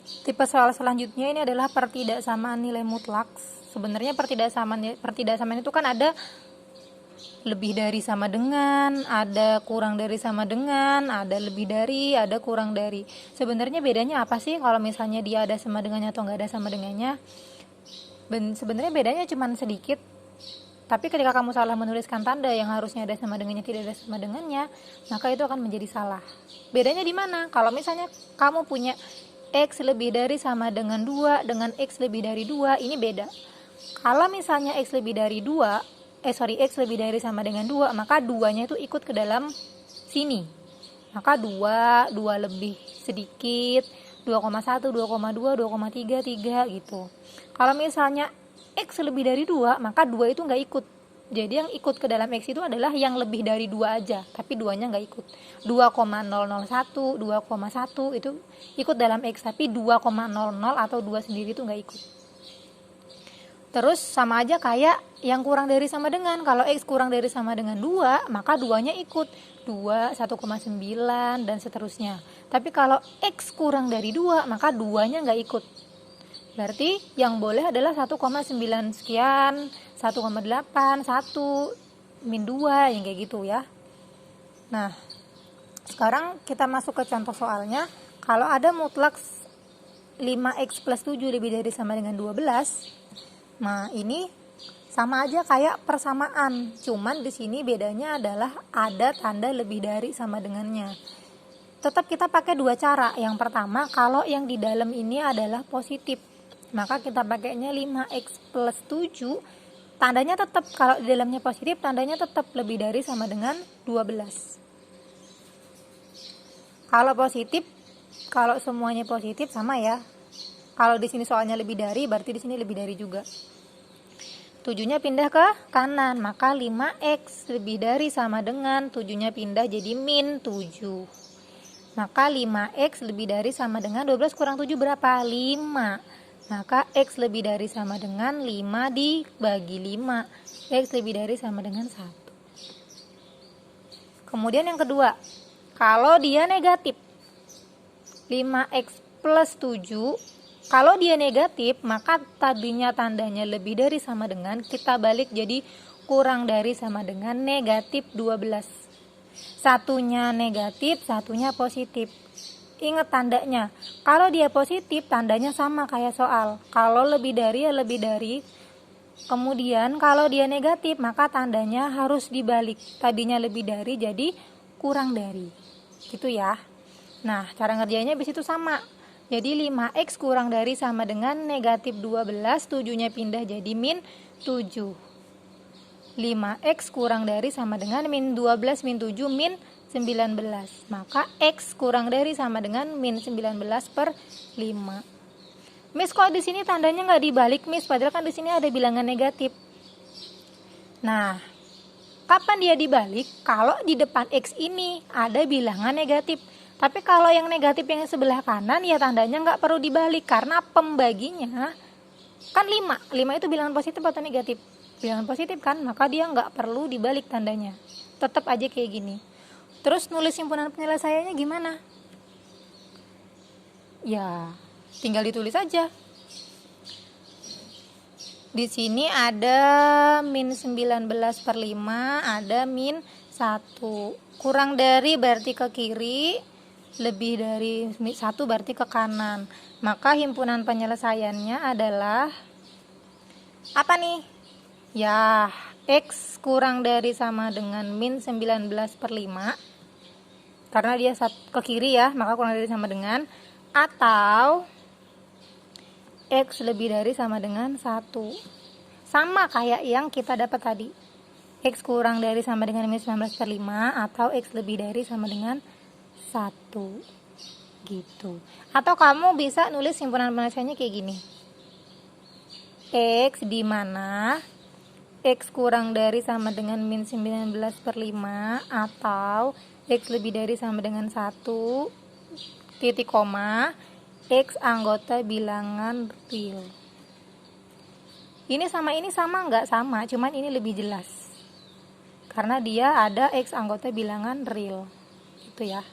Tipe soal selanjutnya ini adalah pertidaksamaan nilai mutlak. Sebenarnya pertidaksamaan itu kan ada lebih dari sama dengan, ada kurang dari sama dengan, ada lebih dari, ada kurang dari. Sebenarnya bedanya apa sih kalau misalnya dia ada sama dengannya atau nggak ada sama dengannya? Sebenarnya bedanya cuma sedikit. Tapi ketika kamu salah menuliskan tanda yang harusnya ada sama dengannya tidak ada sama dengannya, maka itu akan menjadi salah. Bedanya di mana? Kalau misalnya kamu punya X lebih dari sama dengan 2 dengan X lebih dari 2, ini beda. Kalau misalnya X lebih dari 2, X lebih dari sama dengan 2, maka 2-nya itu ikut ke dalam sini. Maka 2 lebih sedikit, 2,1, 2,2, 2,3, 3 gitu. Kalau misalnya X lebih dari 2, maka 2 itu nggak ikut. Jadi yang ikut ke dalam X itu adalah yang lebih dari 2 aja, tapi 2-nya nggak ikut. 2,001, 2,1 itu ikut dalam X, tapi 2,00 atau 2 sendiri itu nggak ikut. Terus sama aja kayak yang kurang dari sama dengan. Kalau X kurang dari sama dengan 2, maka 2-nya ikut. 2, 1,9 dan seterusnya. Tapi kalau X kurang dari 2, maka 2-nya nggak ikut. Berarti yang boleh adalah 1,9 sekian, 1,8, 1, min 2, yang kayak gitu ya. Nah, sekarang kita masuk ke contoh soalnya. Kalau ada mutlak 5x plus 7 lebih dari sama dengan 12, nah ini sama aja kayak persamaan. Cuman di sini bedanya adalah ada tanda lebih dari sama dengannya. Tetap kita pakai dua cara. Yang pertama, kalau yang di dalam ini adalah positif, maka kita pakainya 5x plus 7, tandanya tetap, kalau di dalamnya positif tandanya tetap lebih dari sama dengan 12. Kalau positif, kalau semuanya positif sama ya. Kalau di sini soalnya lebih dari, berarti di sini lebih dari juga. 7-nya pindah ke kanan, maka 5x lebih dari sama dengan 7-nya pindah jadi min 7. Maka 5x lebih dari sama dengan 12 kurang 7 berapa? 5. Maka X lebih dari sama dengan 5 dibagi 5. X lebih dari sama dengan 1. Kemudian yang kedua, kalau dia negatif 5x plus 7, kalau dia negatif, maka tadinya tandanya lebih dari sama dengan, kita balik jadi kurang dari sama dengan negatif 12. Satunya negatif, satunya positif. Ingat tandanya, kalau dia positif tandanya sama kayak soal, kalau lebih dari ya lebih dari. Kemudian kalau dia negatif maka tandanya harus dibalik, tadinya lebih dari jadi kurang dari, gitu ya. Nah, cara ngerjainnya bis itu sama. Jadi 5x kurang dari sama dengan negatif 12, 7-nya pindah jadi min 7. 5x kurang dari sama dengan min 12 min 7 min 19. Maka X kurang dari sama dengan min 19 per 5. Miss, kok di sini tandanya nggak dibalik, Miss? Padahal kan di sini ada bilangan negatif. Nah, kapan dia dibalik? Kalau di depan X ini ada bilangan negatif. Tapi kalau yang negatif yang sebelah kanan, ya tandanya nggak perlu dibalik. Karena pembaginya kan 5. 5 itu bilangan positif atau negatif? Bilangan positif kan? Maka dia nggak perlu dibalik tandanya. Tetap aja kayak gini. Terus nulis himpunan penyelesaiannya gimana? Ya, tinggal ditulis aja. Di sini ada min 19 per 5, ada min 1. Kurang dari berarti ke kiri, lebih dari 1 berarti ke kanan. Maka himpunan penyelesaiannya adalah apa nih? Ya, X kurang dari sama dengan min 19 per 5. Karena dia ke kiri ya, maka kurang dari sama dengan, atau X lebih dari sama dengan 1. Sama kayak yang kita dapat tadi. X kurang dari sama dengan min 19 per 5, atau X lebih dari sama dengan 1. Gitu. Atau kamu bisa nulis himpunan penyelesaiannya kayak gini. X di mana X kurang dari sama dengan min 19 per 5, atau X lebih dari sama dengan 1, titik koma, X anggota bilangan real. Ini sama nggak sama, cuman ini lebih jelas. Karena dia ada X anggota bilangan real. Itu ya.